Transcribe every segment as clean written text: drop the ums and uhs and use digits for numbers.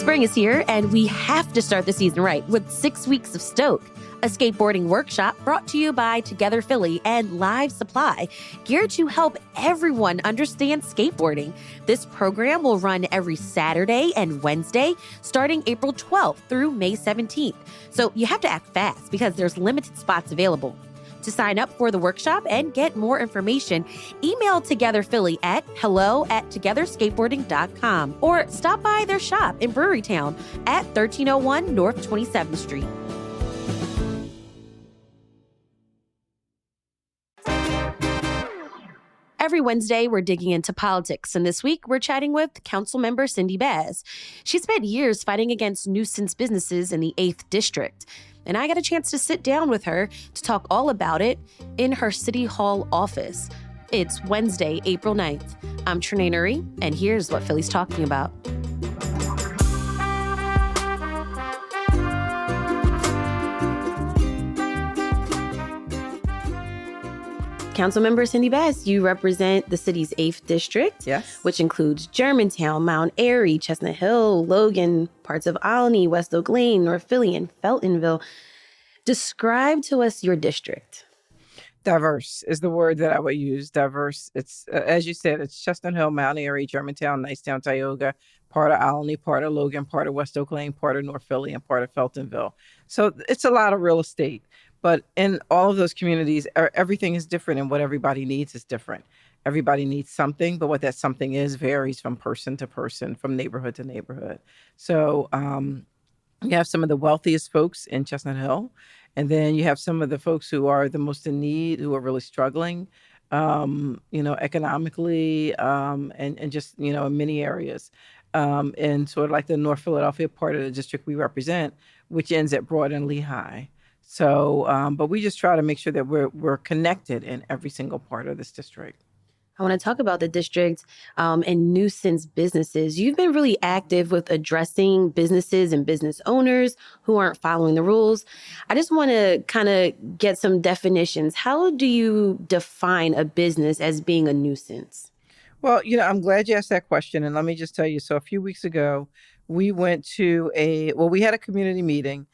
Spring is here, and we have to start the season right with 6 weeks of Stoke, a skateboarding workshop brought to you by Together Philly and Live Supply, geared to help everyone understand skateboarding. This program will run every Saturday and Wednesday, starting April 12th through May 17th. So you have to act fast because there's limited spots available. To sign up for the workshop and get more information, email Together Philly at hello@togetherskateboarding.com or stop by their shop in Brewerytown at 1301 North 27th Street. Every Wednesday, we're digging into politics, and this week, we're chatting with Councilmember Cindy Baz. She spent years fighting against nuisance businesses in the 8th District, and I got a chance to sit down with her to talk all about it in her City Hall office. It's Wednesday, April 9th. I'm Trinae Nuri, and here's what Philly's talking about. Councilmember Cindy Baz, you represent the city's 8th District, yes, which includes Germantown, Mount Airy, Chestnut Hill, Logan, parts of Olney, West Oak Lane, North Philly, and Feltonville. Describe to us your district. Diverse is the word that I would use. Diverse. It's, as you said, it's Chestnut Hill, Mount Airy, Germantown, Nicetown, Tioga, part of Olney, part of Logan, part of West Oak Lane, part of North Philly, and part of Feltonville. So it's a lot of real estate. But in all of those communities, everything is different, and what everybody needs is different. Everybody needs something, but what that something is varies from person to person, from neighborhood to neighborhood. So you have some of the wealthiest folks in Chestnut Hill, and then you have some of the folks who are the most in need, who are really struggling, economically, and just, in many areas. And sort of like the North Philadelphia part of the district we represent, which ends at Broad and Lehigh. So, but we just try to make sure that we're connected in every single part of this district. I want to talk about the district and nuisance businesses. You've been really active with addressing businesses and business owners who aren't following the rules. I just want to kind of get some definitions. How do you define a business as being a nuisance? Well, I'm glad you asked that question. And let me just tell you, so a few weeks ago, we went to we had a community meeting.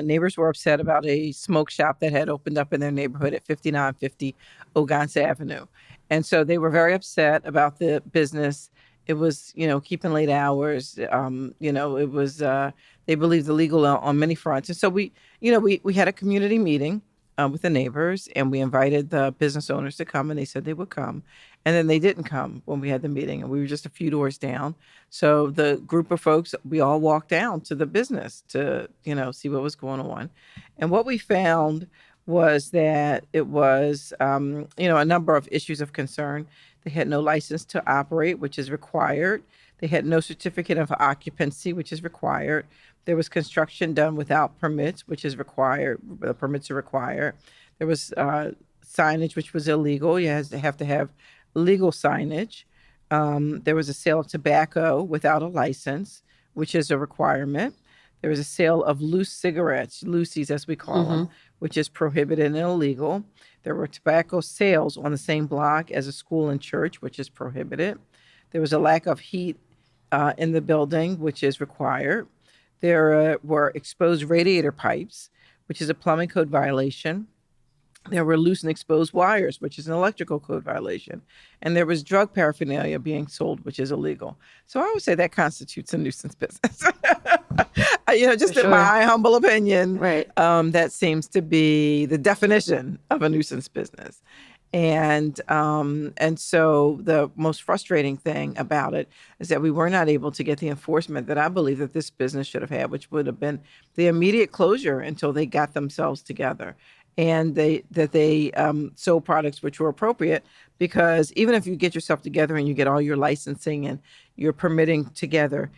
Neighbors were upset about a smoke shop that had opened up in their neighborhood at 5950 Ogonce Avenue. And so they were very upset about the business. It was, keeping late hours. It was, they believed illegal on many fronts. And so we had a community meeting with the neighbors, and we invited the business owners to come, and they said they would come. And then they didn't come when we had the meeting, and we were just a few doors down. So the group of folks, we all walked down to the business to, see what was going on. And what we found was that it was, a number of issues of concern. They had no license to operate, which is required. They had no certificate of occupancy, which is required. There was construction done without permits, which is required. The permits are required. There was signage, which was illegal. You have to have legal signage. There was a sale of tobacco without a license, which is a requirement. There was a sale of loose cigarettes, loosies as we call them, which is prohibited and illegal. There were tobacco sales on the same block as a school and church, which is prohibited. There was a lack of heat in the building, which is required. There were exposed radiator pipes, which is a plumbing code violation. There were loose and exposed wires, which is an electrical code violation. And there was drug paraphernalia being sold, which is illegal. So I would say that constitutes a nuisance business. In my humble opinion, right. That seems to be the definition of a nuisance business. And so the most frustrating thing about it is that we were not able to get the enforcement that I believe that this business should have had, which would have been the immediate closure until they got themselves together. And they sold products which were appropriate, because even if you get yourself together and you get all your licensing and your permitting together,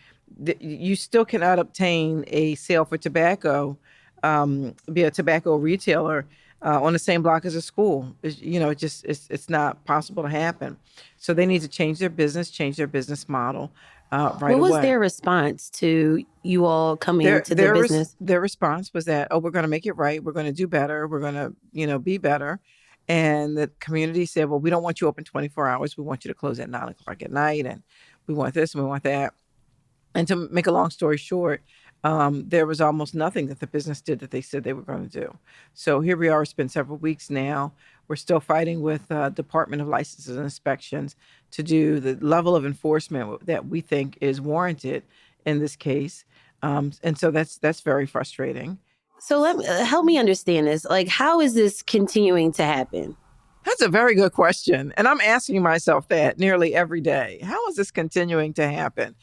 you still cannot obtain a sale for tobacco, be a tobacco retailer on the same block as a school. It's not possible to happen. So they need to change their business model. What was away. Their response to you all coming into the business? Their response was that, we're going to make it right. We're going to do better. We're going to, be better. And the community said, well, we don't want you open 24 hours. We want you to close at 9 o'clock at night. And we want this and we want that. And to make a long story short, there was almost nothing that the business did that they said they were going to do. So here we are. It's been several weeks now. We're still fighting with Department of Licenses and Inspections to do the level of enforcement that we think is warranted in this case. And so that's very frustrating. So help me understand this. Like, how is this continuing to happen? That's a very good question. And I'm asking myself that nearly every day. How is this continuing to happen?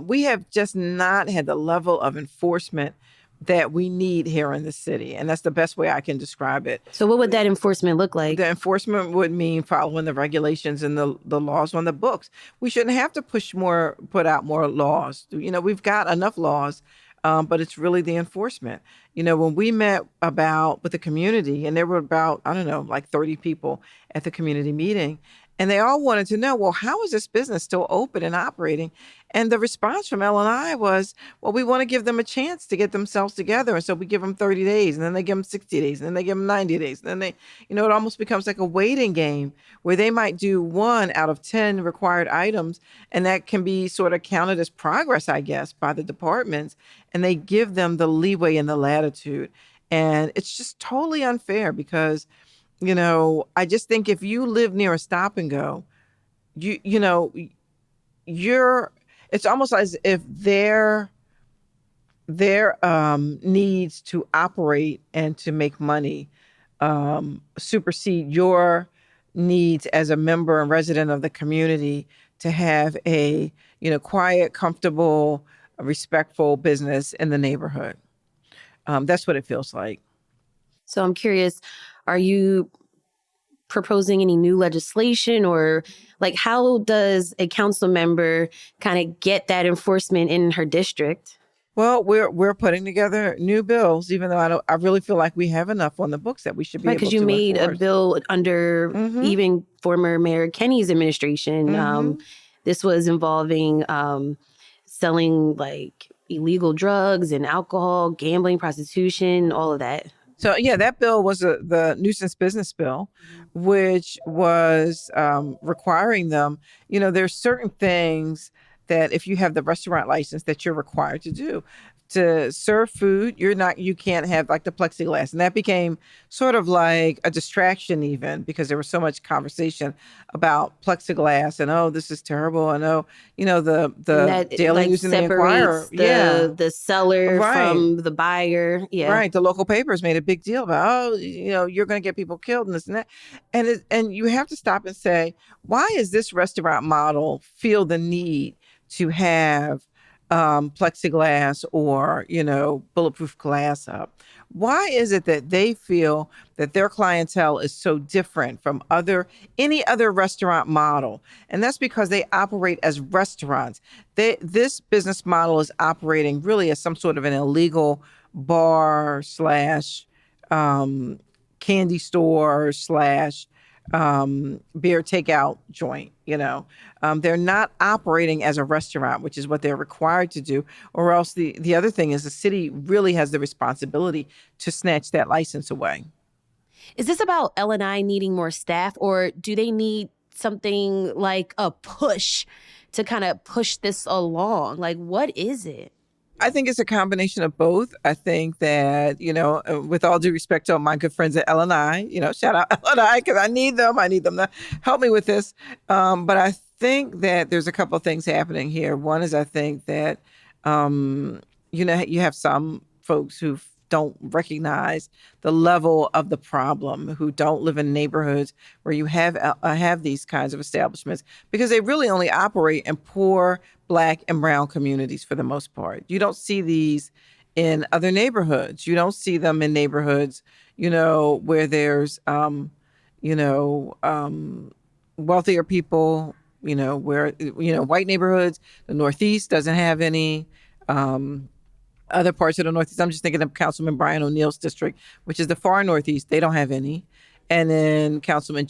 We have just not had the level of enforcement that we need here in the city. And that's the best way I can describe it. So what would that enforcement look like? The enforcement would mean following the regulations and the laws on the books. We shouldn't have to put out more laws. We've got enough laws, but it's really the enforcement. When we met with the community, and there were about, I don't know, like 30 people at the community meeting, and they all wanted to know, well, how is this business still open and operating? And the response from L&I was, well, we want to give them a chance to get themselves together. And so we give them 30 days, and then they give them 60 days, and then they give them 90 days. And then it almost becomes like a waiting game where they might do 1 out of 10 required items. And that can be sort of counted as progress, I guess, by the departments. And they give them the leeway and the latitude. And it's just totally unfair because, I just think if you live near a stop and go, it's almost as if their needs to operate and to make money supersede your needs as a member and resident of the community to have a quiet, comfortable, respectful business in the neighborhood. That's what it feels like. So I'm curious, are you proposing any new legislation, or like how does a council member kind of get that enforcement in her district? Well, we're putting together new bills, even though I really feel like we have enough on the books that we should be able to because you made enforce. a bill under even former Mayor Kenny's administration. This was involving selling like illegal drugs and alcohol, gambling, prostitution, all of that. So, yeah, that bill was the nuisance business bill, which was requiring them. There's certain things that if you have the restaurant license that you're required to do. To serve food, you can't have like the plexiglass. And that became sort of like a distraction even because there was so much conversation about plexiglass and, oh, this is terrible. And, oh, the Daily News and the Inquirer. The seller from the buyer. Yeah. Right. The local papers made a big deal about, you're going to get people killed and this and that. And you have to stop and say, why is this restaurant model feel the need to have plexiglass or, bulletproof glass up? Why is it that they feel that their clientele is so different from any other restaurant model? And that's because they operate as restaurants. This business model is operating really as some sort of an illegal bar / candy store / beer takeout joint. They're not operating as a restaurant, which is what they're required to do. Or else the other thing is the city really has the responsibility to snatch that license away. Is this about L&I needing more staff, or do they need something like a push to kind of push this along? Like, what is it? I think it's a combination of both. I think that, with all due respect to my good friends at L&I, shout out L&I because I need them. I need them to help me with this. But I think that there's a couple of things happening here. One is I think that, you have some folks who don't recognize the level of the problem, who don't live in neighborhoods where you have these kinds of establishments, because they really only operate in poor Black and brown communities for the most part. You don't see these in other neighborhoods. You don't see them in neighborhoods, where there's, wealthier people, where, white neighborhoods. The Northeast doesn't have any. Other parts of the Northeast, I'm just thinking of Councilman Brian O'Neill's district, which is the far Northeast. They don't have any. And then Councilman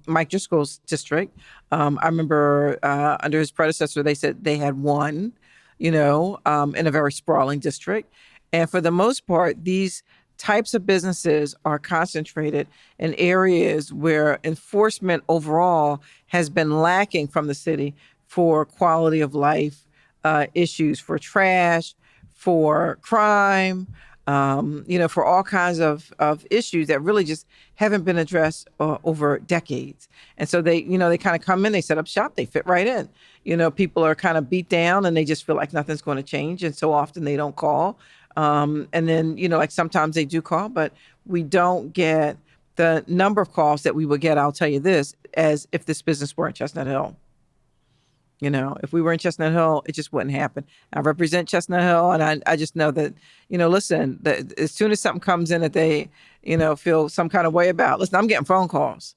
Mike Driscoll's district, I remember under his predecessor, they said they had one, in a very sprawling district. And for the most part, these types of businesses are concentrated in areas where enforcement overall has been lacking from the city for quality of life, issues for trash, for crime, for all kinds of issues that really just haven't been addressed over decades. And so they kind of come in, they set up shop, they fit right in. People are kind of beat down and they just feel like nothing's going to change. And so often they don't call. And then, like sometimes they do call, but we don't get the number of calls that we would get, I'll tell you this, as if this business were in Chestnut Hill. If we were in Chestnut Hill, it just wouldn't happen. I represent Chestnut Hill, and I just know that, listen, that as soon as something comes in that they, feel some kind of way about, listen, I'm getting phone calls.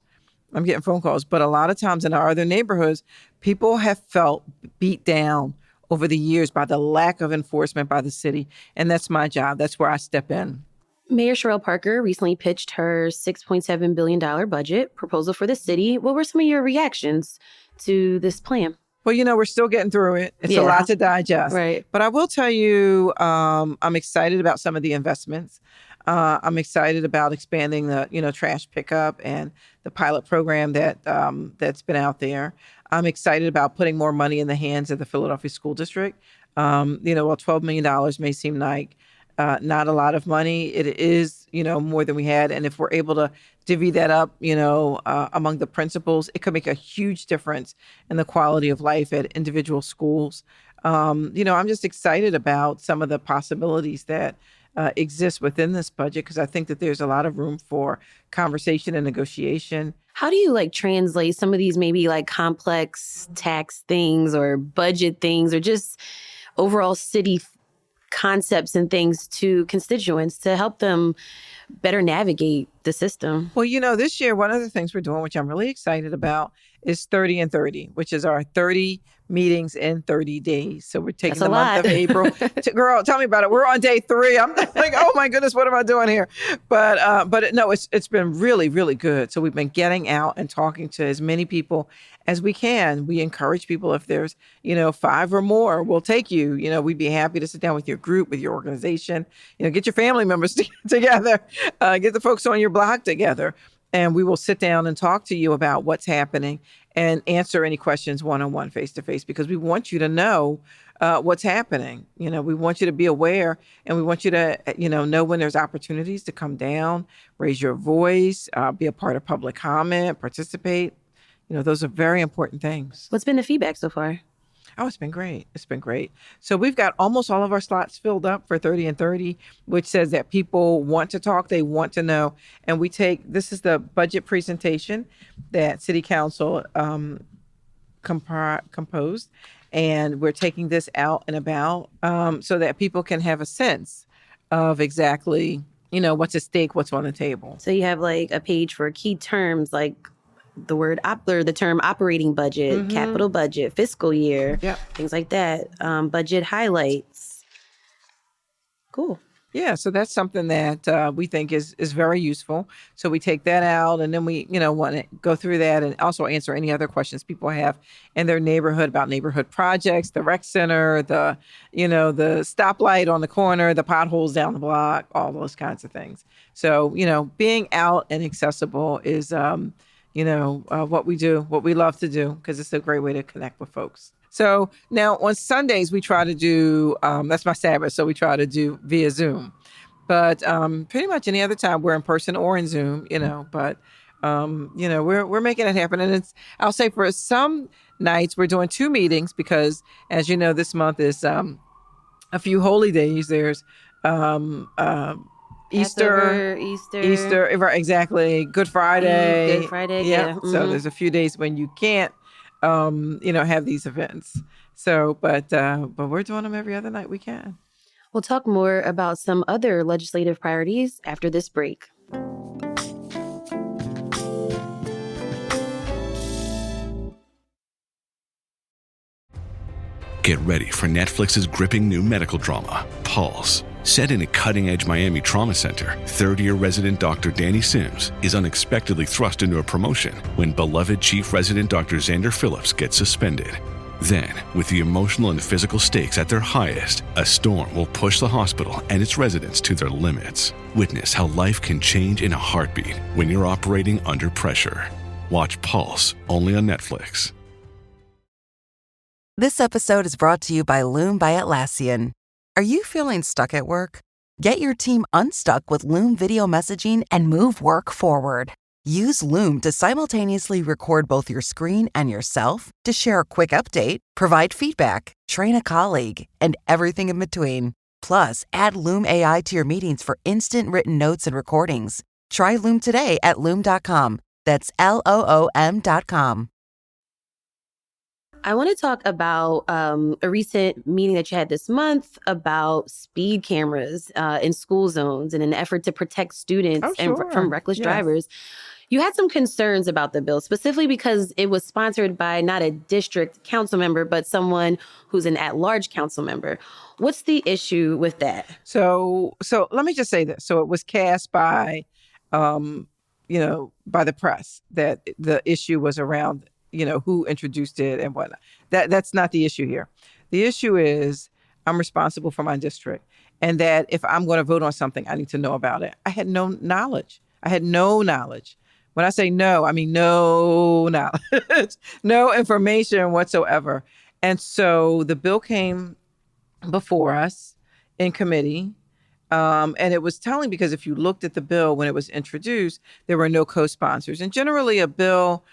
But a lot of times in our other neighborhoods, people have felt beat down over the years by the lack of enforcement by the city. And that's my job. That's where I step in. Mayor Sherelle Parker recently pitched her $6.7 billion budget proposal for the city. What were some of your reactions to this plan? Well, we're still getting through it. It's a lot to digest. Right. But I will tell you, I'm excited about some of the investments. I'm excited about expanding the, trash pickup and the pilot program that's been out there. I'm excited about putting more money in the hands of the Philadelphia School District. While $12 million may seem like not a lot of money, it is, more than we had. And if we're able to divvy that up, among the principals, it could make a huge difference in the quality of life at individual schools. I'm just excited about some of the possibilities that exist within this budget, because I think that there's a lot of room for conversation and negotiation. How do you translate some of these maybe complex tax things or budget things or just overall city concepts and things to constituents to help them better navigate the system? Well, this year, one of the things we're doing, which I'm really excited about, is 30 and 30, which is our 30 meetings in 30 days. So we're taking the month of April. Girl, tell me about it. We're on day 3. I'm like, oh my goodness, what am I doing here? But no, it's been really, really good. So we've been getting out and talking to as many people as we can. We encourage people, if there's, 5 or more, we'll take you. We'd be happy to sit down with your group, with your organization, get your family members together, get the folks on your block together. And we will sit down and talk to you about what's happening and answer any questions one-on-one, face-to-face, because we want you to know what's happening. We want you to be aware, and we want you to, know when there's opportunities to come down, raise your voice, be a part of public comment, participate. Those are very important things. What's been the feedback so far? Oh, it's been great. So we've got almost all of our slots filled up for 30 and 30, which says that people want to talk, they want to know. And this is the budget presentation that City Council composed. And we're taking this out and about so that people can have a sense of exactly, what's at stake, what's on the table. So you have a page for key terms like the term operating budget, capital budget, fiscal year, things like that, budget highlights. Cool. Yeah, so that's something that we think is very useful. So we take that out, and then we, want to go through that and also answer any other questions people have in their neighborhood about neighborhood projects, the rec center, the stoplight on the corner, the potholes down the block, all those kinds of things. So, being out and accessible is what we do, what we love to do, because it's a great way to connect with folks. So now on Sundays, we try to do, that's my Sabbath, so we try to do via Zoom. But pretty much any other time, we're in person or in Zoom, but, we're making it happen. And I'll say for some nights, we're doing 2 meetings because, as you know, this month is a few holy days. There's Easter, right, exactly. Good Friday. Yeah. So there's a few days when you can't, have these events. So, but we're doing them every other night we can. We'll talk more about some other legislative priorities after this break. Get ready for Netflix's gripping new medical drama, Pulse. Set in a cutting-edge Miami trauma center, third-year resident Dr. Danny Sims is unexpectedly thrust into a promotion when beloved chief resident Dr. Xander Phillips gets suspended. Then, with the emotional and physical stakes at their highest, a storm will push the hospital and its residents to their limits. Witness how life can change in a heartbeat when you're operating under pressure. Watch Pulse, only on Netflix. This episode is brought to you by Loom by Atlassian. Are you feeling stuck at work? Get your team unstuck with Loom video messaging and move work forward. Use Loom to simultaneously record both your screen and yourself to share a quick update, provide feedback, train a colleague, and everything in between. Plus, add Loom AI to your meetings for instant written notes and recordings. Try Loom today at Loom.com. That's LOOM.com. I want to talk about a recent meeting that you had this month about speed cameras in school zones in an effort to protect students from reckless drivers. You had some concerns about the bill, specifically because it was sponsored by not a district council member, but someone who's an at-large council member. What's the issue with that? So let me just say this. So it was cast by, by the press that the issue was around, who introduced it and whatnot. That's not the issue here. The issue is I'm responsible for my district, and that if I'm going to vote on something, I need to know about it. I had no knowledge. When I say no, I mean no knowledge, no information whatsoever. And so the bill came before us in committee. And it was telling because if you looked at the bill when it was introduced, there were no co-sponsors. And generally a bill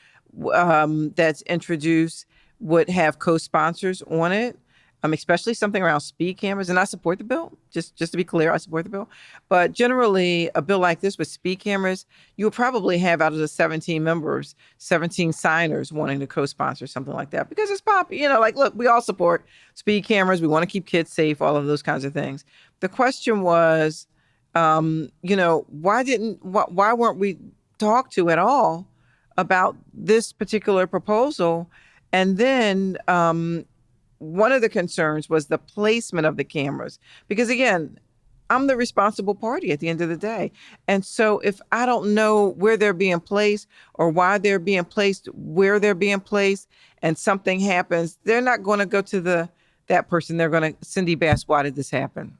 that's introduced would have co-sponsors on it, especially something around speed cameras. And I support the bill, just to be clear, I support the bill. But generally a bill like this with speed cameras, you would probably have out of the 17 members, 17 signers wanting to co-sponsor something like that because it's popular. Look, we all support speed cameras. We want to keep kids safe, all of those kinds of things. The question was, why weren't we talked to at all about this particular proposal? And then one of the concerns was the placement of the cameras, because again, I'm the responsible party at the end of the day. And so if I don't know where they're being placed or why they're being placed, where they're being placed, and something happens, they're not going to go to that person. They're going to, Cindy Bass, why did this happen?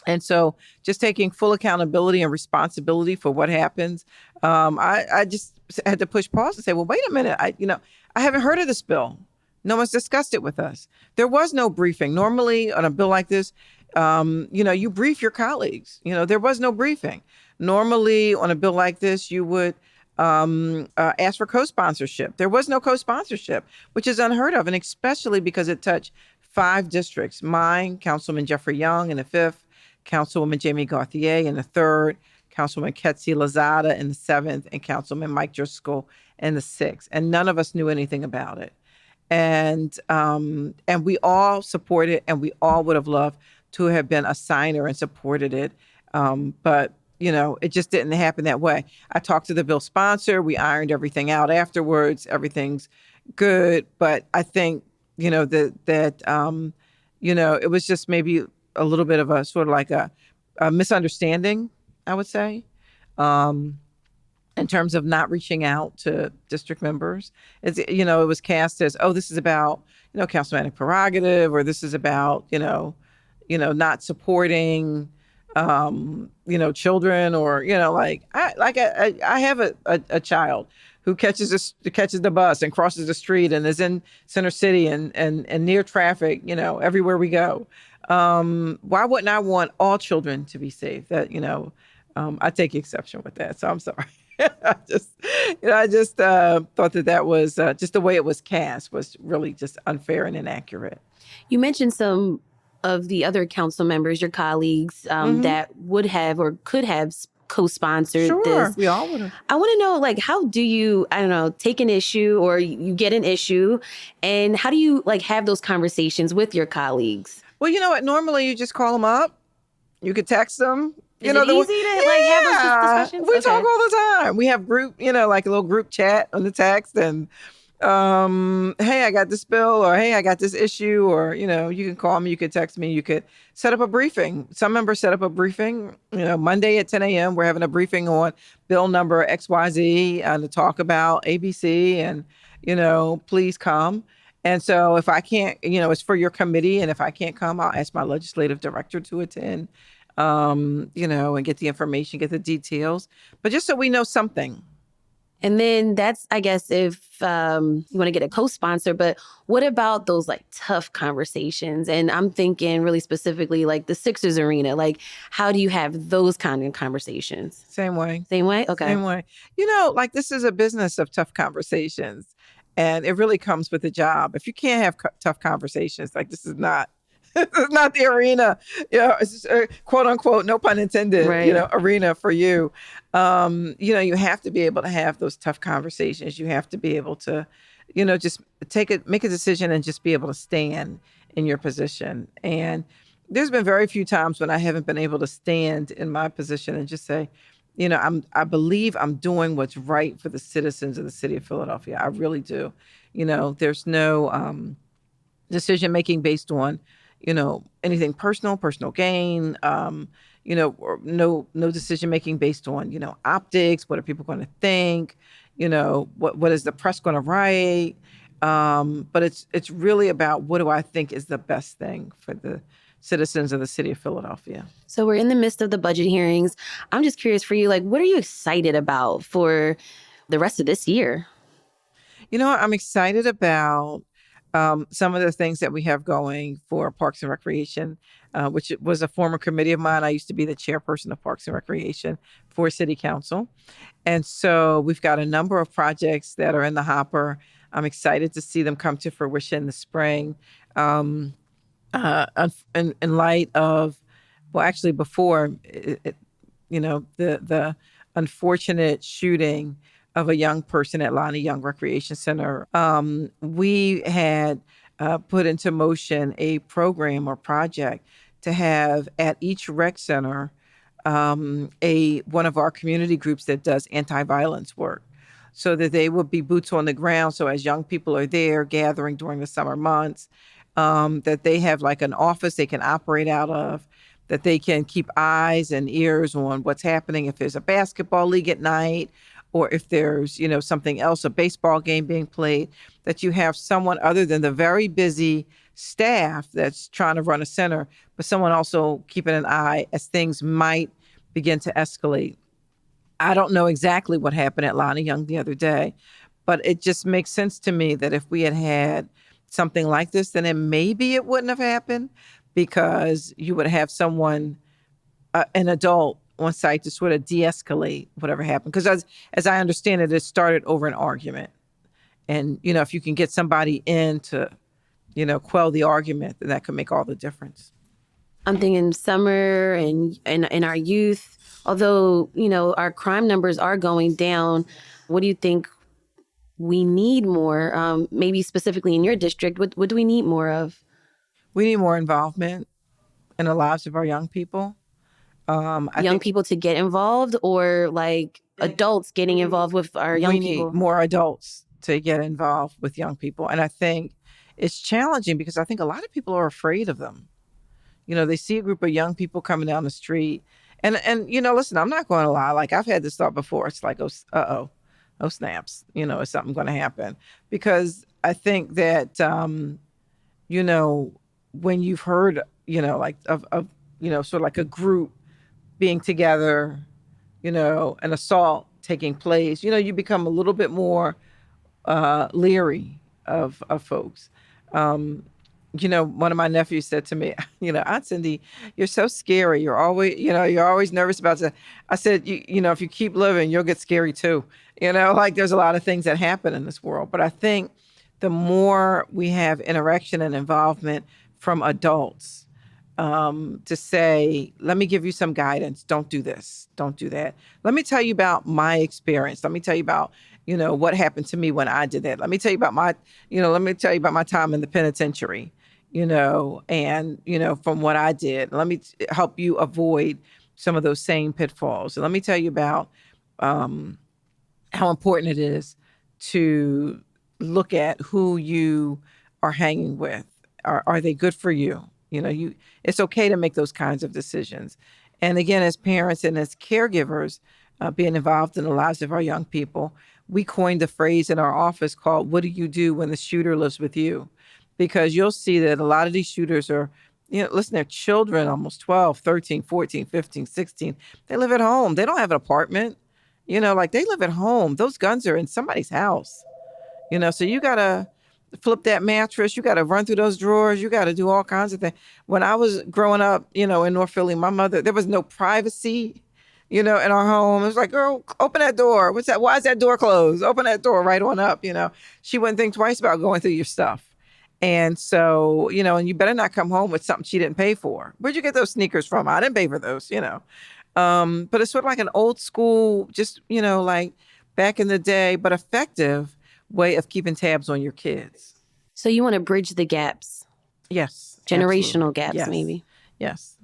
And so just taking full accountability and responsibility for what happens, I just had to push pause and say, well, wait a minute. I haven't heard of this bill. No one's discussed it with us. There was no briefing. Normally on a bill like this, you brief your colleagues. There was no briefing. Normally on a bill like this, you would ask for co-sponsorship. There was no co-sponsorship, which is unheard of, and especially because it touched 5 districts. Mine, Councilman Jeffrey Young in the 5th, Councilwoman Jamie Gauthier in the 3rd, Councilwoman Ketsi Lazada in the 7th, and Councilman Mike Driscoll in the 6th. And none of us knew anything about it. And we all support it, and we all would have loved to have been a signer and supported it. But it just didn't happen that way. I talked to the bill sponsor. We ironed everything out afterwards. Everything's good. But I think, that it was just maybe a little bit of a sort of like a misunderstanding, I would say, in terms of not reaching out to district members. It was cast as, oh, this is about, councilmanic prerogative, or this is about, not supporting, children, or, I have a child who catches the bus and crosses the street and is in Center City and near traffic, everywhere we go. Why wouldn't I want all children to be safe? That, I take exception with that. So I'm sorry. I just thought that was just the way it was cast was really just unfair and inaccurate. You mentioned some of the other council members, your colleagues, that would have or could have co-sponsored this. We all would have. I want to know, how do you, take an issue, or you get an issue, and how do you have those conversations with your colleagues? Well, you know what? Normally you just call them up. You could text them. Is it easy to have those discussions? We talk all the time. We have group, like a little group chat on the text, and hey, I got this bill, or hey, I got this issue, or you can call me, you could text me, you could set up a briefing. Some members set up a briefing. Monday at 10 a.m. we're having a briefing on bill number XYZ to talk about ABC, and please come. And so if I can't, it's for your committee, and if I can't come, I'll ask my legislative director to attend. And get the information, get the details. But just so we know something, And then that's, I guess, if you want to get a co-sponsor, but what about those like tough conversations? And I'm thinking really specifically like the Sixers arena, like how do you have those kind of conversations? Same way. Same way? Okay. Same way. Like this is a business of tough conversations, and it really comes with the job. If you can't have tough conversations, like this is not, this is not the arena. It's just, quote unquote, no pun intended. Right. Arena for you. You have to be able to have those tough conversations. You have to be able to, just make a decision and just be able to stand in your position. And there's been very few times when I haven't been able to stand in my position and just say, I believe I'm doing what's right for the citizens of the city of Philadelphia. I really do. There's no decision making based on, anything personal gain. Or no decision making based on, optics. What are people going to think? What is the press going to write? But it's really about what do I think is the best thing for the citizens of the city of Philadelphia. So we're in the midst of the budget hearings. I'm just curious for you, like, what are you excited about for the rest of this year? I'm excited about some of the things that we have going for Parks and Recreation, which was a former committee of mine. I used to be the chairperson of Parks and Recreation for City Council. And so we've got a number of projects that are in the hopper. I'm excited to see them come to fruition in the spring. In light of, well, actually before, the unfortunate shooting of a young person at Lonnie Young Recreation Center, we had put into motion a program or project to have at each rec center one of our community groups that does anti-violence work, so that they would be boots on the ground. So as young people are there gathering during the summer months, that they have like an office they can operate out of, that they can keep eyes and ears on what's happening if there's a basketball league at night, or if there's, something else, a baseball game being played, that you have someone other than the very busy staff that's trying to run a center, but someone also keeping an eye as things might begin to escalate. I don't know exactly what happened at Lonnie Young the other day, but it just makes sense to me that if we had had something like this, then maybe it wouldn't have happened, because you would have someone, an adult on site to sort of de-escalate whatever happened. Because as I understand it, it started over an argument. And, if you can get somebody in to, quell the argument, then that could make all the difference. I'm thinking summer and our youth, although, our crime numbers are going down. What do you think we need more? Maybe specifically in your district, what do we need more of? We need more involvement in the lives of our young people. Young people to get involved, or like adults getting involved with our young people? We need more adults to get involved with young people. And I think it's challenging because I think a lot of people are afraid of them. They see a group of young people coming down the street. And listen, I'm not going to lie. Like, I've had this thought before. It's like, oh snaps, is something going to happen? Because I think that, when you've heard, like of sort of like a group being together, an assault taking place, you become a little bit more leery of folks. One of my nephews said to me, Aunt Cindy, you're so scary. You're always nervous about that. I said, if you keep living, you'll get scary too. Like there's a lot of things that happen in this world. But I think the more we have interaction and involvement from adults, to say, let me give you some guidance. Don't do this. Don't do that. Let me tell you about my experience. Let me tell you about, what happened to me when I did that. Let me tell you about my time in the penitentiary, and, from what I did. Let me help you avoid some of those same pitfalls. And let me tell you about how important it is to look at who you are hanging with. Are they good for you? It's okay to make those kinds of decisions. And again, as parents and as caregivers, being involved in the lives of our young people, we coined a phrase in our office called, what do you do when the shooter lives with you? Because you'll see that a lot of these shooters are, listen, they're children, almost 12, 13, 14, 15, 16. They live at home. They don't have an apartment. Like they live at home. Those guns are in somebody's house. So you got to flip that mattress. You got to run through those drawers. You got to do all kinds of things. When I was growing up, in North Philly, my mother, there was no privacy, in our home. It was like, girl, open that door. What's that? Why is that door closed? Open that door right on up, She wouldn't think twice about going through your stuff. And so, and you better not come home with something she didn't pay for. Where'd you get those sneakers from? I didn't pay for those, But it's sort of like an old school, just, like back in the day, but effective way of keeping tabs on your kids. So you want to bridge the gaps. Yes. Generational absolutely. gaps, Yes. maybe. Yes.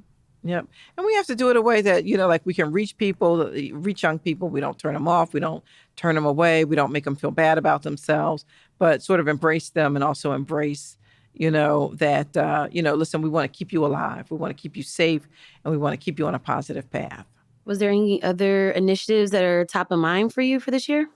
Yep. And we have to do it a way that, like we can reach people, reach young people. We don't turn them off. We don't turn them away. We don't make them feel bad about themselves, but sort of embrace them and also embrace, that, listen, we want to keep you alive. We want to keep you safe and we want to keep you on a positive path. Was there any other initiatives that are top of mind for you for this year?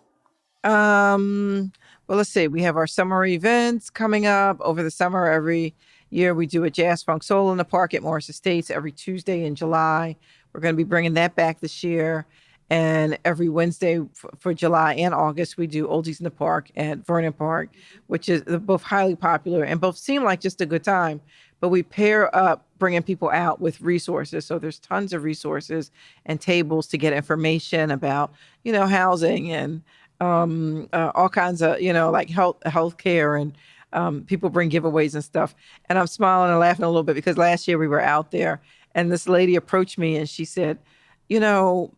Well, let's see. We have our summer events coming up over the summer. Every year we do a Jazz Funk Soul in the Park at Morris Estates every Tuesday in July. We're going to be bringing that back this year. And every Wednesday for July and August, we do Oldies in the Park at Vernon Park, which is both highly popular and both seem like just a good time. But we pair up bringing people out with resources. So there's tons of resources and tables to get information about, housing and all kinds of, like healthcare and people bring giveaways and stuff. And I'm smiling and laughing a little bit because last year we were out there and this lady approached me and she said,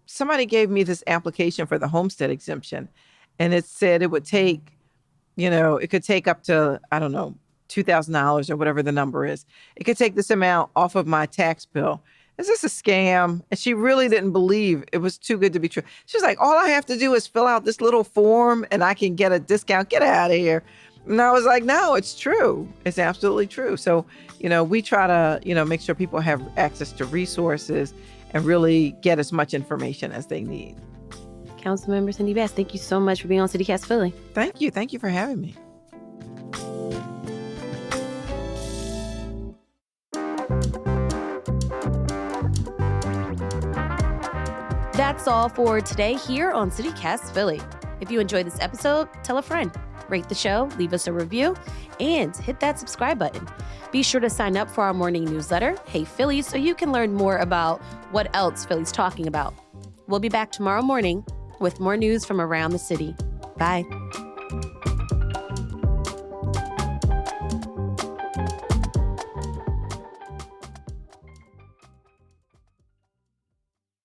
somebody gave me this application for the homestead exemption and it said it would take, it could take up to, I don't know, $2,000 or whatever the number is. It could take this amount off of my tax bill. Is this a scam? And she really didn't believe it was too good to be true. She was like, all I have to do is fill out this little form and I can get a discount. Get out of here. And I was like, no, it's true. It's absolutely true. So, we try to, make sure people have access to resources and really get as much information as they need. Councilmember Cindy Bass, thank you so much for being on CityCast Philly. Thank you. Thank you for having me. That's all for today here on CityCast Philly. If you enjoyed this episode, tell a friend, rate the show, leave us a review, and hit that subscribe button. Be sure to sign up for our morning newsletter, Hey Philly, so you can learn more about what else Philly's talking about. We'll be back tomorrow morning with more news from around the city. Bye.